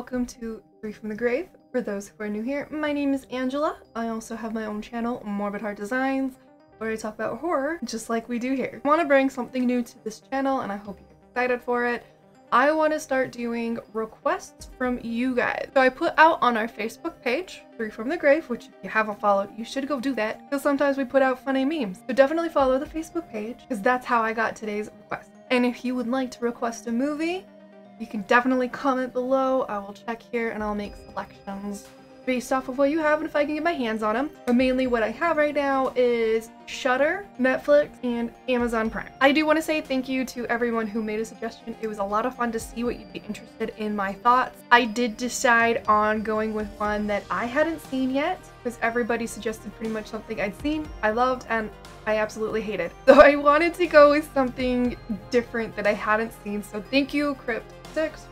welcome to Free from the Grave. For those who are new here, my name is Angela. I also have my own channel, Morbid Heart Designs, where I talk about horror, just like we do here. I want to bring something new to this channel, and I hope you're excited for it. I want to start doing requests from you guys. So I put out on our Facebook page, Free from the Grave, which if you haven't followed, you should go do that, because sometimes we put out funny memes. So definitely follow the Facebook page, because that's how I got today's request. And if you would like to request a movie, you can definitely comment below. I will check here and I'll make selections based off of what you have and if I can get my hands on them. But mainly what I have right now is Shudder, Netflix, and Amazon Prime. I do want to say thank you to everyone who made a suggestion. It was a lot of fun to see what you'd be interested in my thoughts. I did decide on going with one that I hadn't seen yet because everybody suggested pretty much something I'd seen, I loved, and I absolutely hated. So I wanted to go with something different that I hadn't seen. So thank you, Creepypasta,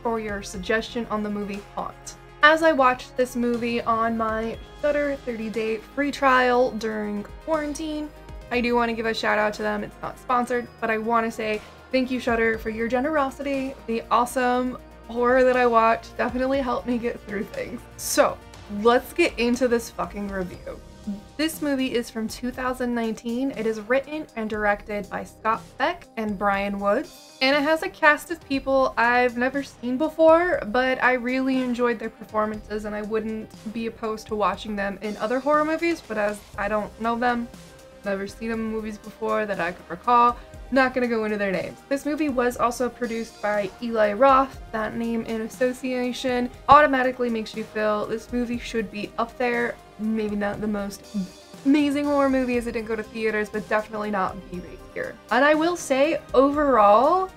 for your suggestion on the movie Haunt. As I watched this movie on my Shudder 30-day free trial during quarantine, I do want to give a shout out to them. It's not sponsored, but I want to say thank you, Shudder, for your generosity. The awesome horror that I watched definitely helped me get through things. So let's get into this fucking review. This movie is from 2019. It is written and directed by Scott Beck and Brian Woods, and it has a cast of people I've never seen before, but I really enjoyed their performances and I wouldn't be opposed to watching them in other horror movies, but as I don't know them, never seen them in movies before that I could recall, not gonna go into their names. This movie was also produced by Eli Roth. That name in association automatically makes you feel this movie should be up there. Maybe not the most amazing horror movie as it didn't go to theaters, but definitely not B-rate here. And I will say, overall,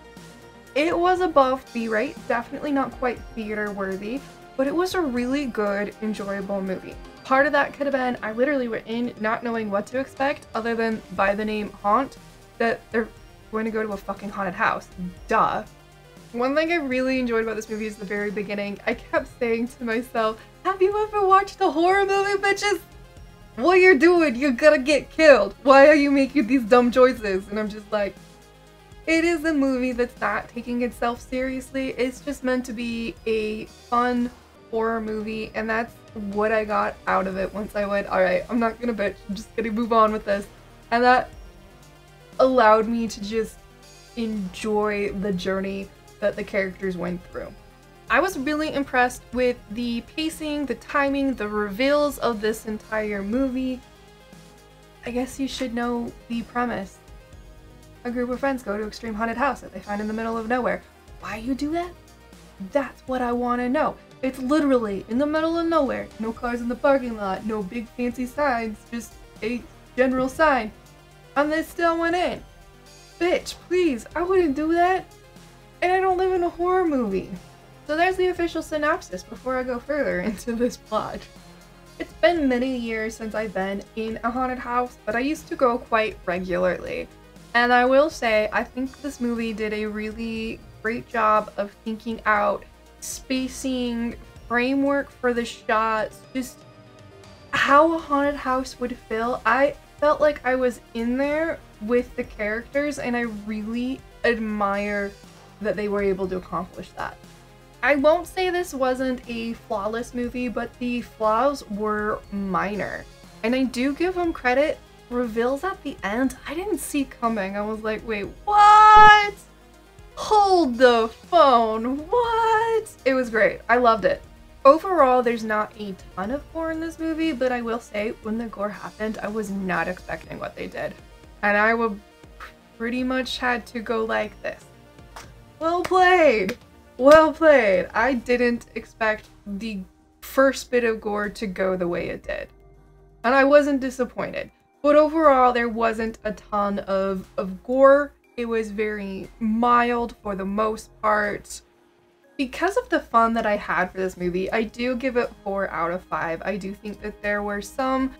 it was above B-rate, definitely not quite theater worthy, but it was a really good, enjoyable movie. Part of that could have been I literally went in not knowing what to expect other than by the name Haunt, that they're going to go to a fucking haunted house. Duh. One thing I really enjoyed about this movie is the very beginning. I kept saying to myself, have you ever watched a horror movie, bitches? What you're doing, you're gonna get killed. Why are you making these dumb choices? And I'm just like, it is a movie that's not taking itself seriously. It's just meant to be a fun horror movie, and that's what I got out of it once I went, alright, I'm not gonna bitch, I'm just gonna move on with this. And that allowed me to just enjoy the journey that the characters went through. I was really impressed with the pacing, the timing, the reveals of this entire movie. I guess you should know the premise. A group of friends go to an extreme haunted house that they find in the middle of nowhere. Why you do that? That's what I want to know. It's literally in the middle of nowhere. No cars in the parking lot, no big fancy signs, just a general sign. And they still went in. Bitch, please, I wouldn't do that. And I don't live in a horror movie. So there's the official synopsis before I go further into this plot. It's been many years since I've been in a haunted house, but I used to go quite regularly. And I will say, I think this movie did a really great job of thinking out spacing, framework for the shots, just how a haunted house would feel. I felt like I was in there with the characters, and I really admire that they were able to accomplish that. I won't say this wasn't a flawless movie, but the flaws were minor. And I do give them credit. Reveals at the end, I didn't see coming. I was like, wait, what? Hold the phone, what? It was great. I loved it. Overall, there's not a ton of gore in this movie, but I will say when the gore happened, I was not expecting what they did. And I would pretty much had to go like this. Well played! Well played! I didn't expect the first bit of gore to go the way it did. And I wasn't disappointed. But overall, there wasn't a ton of gore. It was very mild for the most part. Because of the fun that I had for this movie, I do give it 4 out of 5. I do think that there were some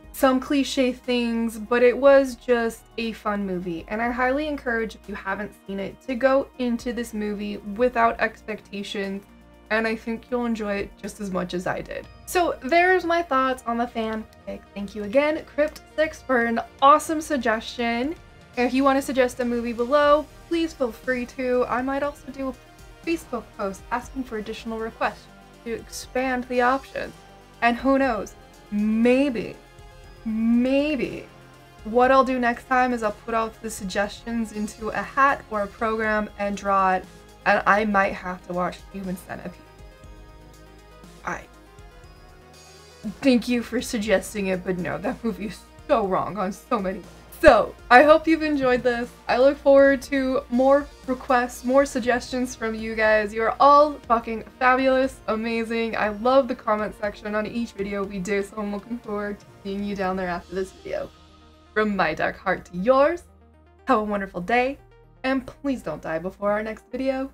cliche things, but it was just a fun movie. And I highly encourage, if you haven't seen it, to go into this movie without expectations. And I think you'll enjoy it just as much as I did. So there's my thoughts on the fanfic. Thank you again, Creepypasta, for an awesome suggestion. If you want to suggest a movie below, please feel free to. I might also do a Facebook post asking for additional requests. to expand the options. And who knows, maybe what I'll do next time is I'll put all the suggestions into a hat or a program and draw it, and I might have to watch Human Centipede. Thank you for suggesting it, but no, that movie is so wrong on so many levels. So, I hope you've enjoyed this. I look forward to more requests, more suggestions from you guys. You are all fucking fabulous, amazing. I love the comment section on each video we do, so I'm looking forward to seeing you down there after this video. From my dark heart to yours, have a wonderful day, and please don't die before our next video.